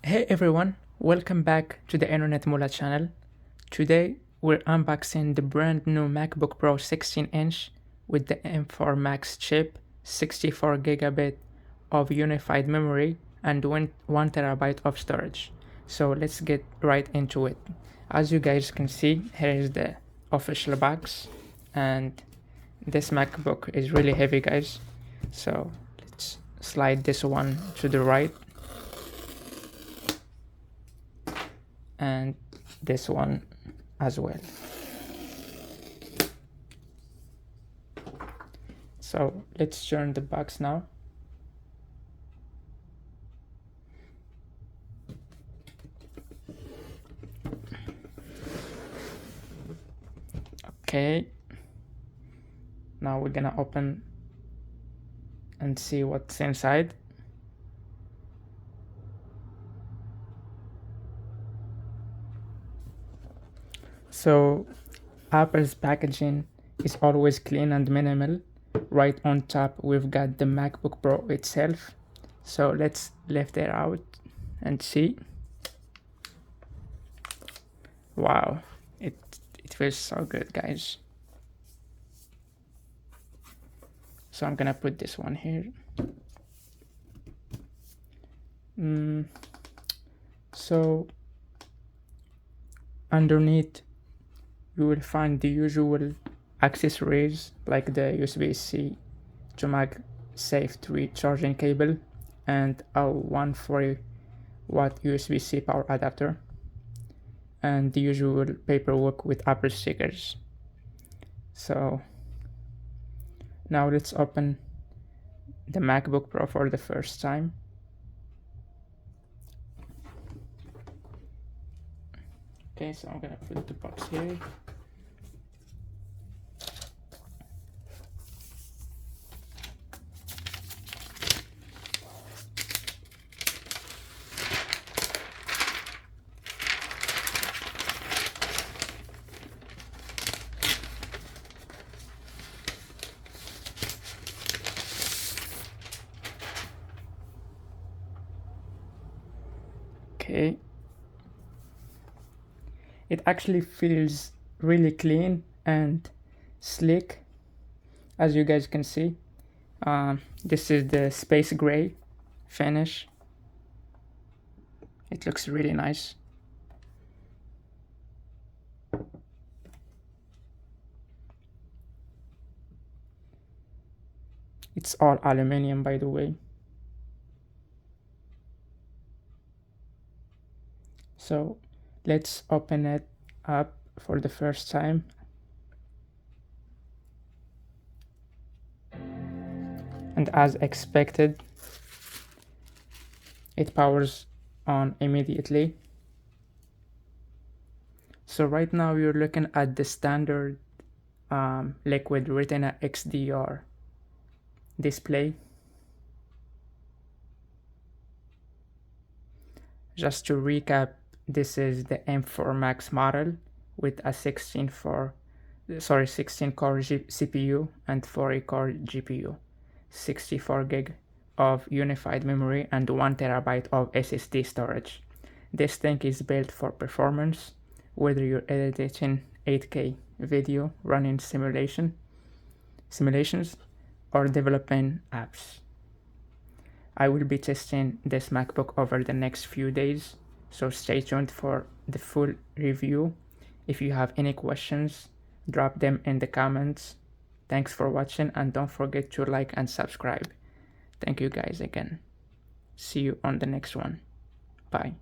Hey everyone, welcome back to the Internet Mula channel. Today we're unboxing the brand new MacBook Pro 16-inch with the M4 Max chip, 64GB of unified memory, and 1TB of storage. So let's get right into it. As you guys can see, here is the official box, and this MacBook is really heavy, guys. So let's slide this one to the right, and this one as well. So let's turn the box now. Okay, now we're gonna open and see what's inside. So Apple's packaging is always clean and minimal. Right on top we've got the MacBook Pro itself. So let's lift it out and see. Wow, it feels so good, guys. So I'm gonna put this one here. So underneath you will find the usual accessories like the USB-C to MagSafe 3 charging cable and a 140-watt USB-C power adapter, and the usual paperwork with Apple stickers. So now let's open the MacBook Pro for the first time. Okay, so I'm gonna put the box here. Okay. It actually feels really clean and slick, as you guys can see. This is the space gray finish. It looks really nice. It's all aluminum, by the way. So let's open it up for the first time. And as expected, it powers on immediately. So right now you're looking at the standard liquid Retina XDR display. Just to recap, this is the M4 Max model with a 16-core CPU and 4-core GPU, 64 gig of unified memory, and 1 terabyte of SSD storage. This thing is built for performance, whether you're editing 8K video, running simulations, or developing apps. I will be testing this MacBook over the next few days, so stay tuned for the full review. If you have any questions, drop them in the comments. Thanks for watching, and don't forget to like and subscribe. Thank you guys again. See you on the next one. Bye.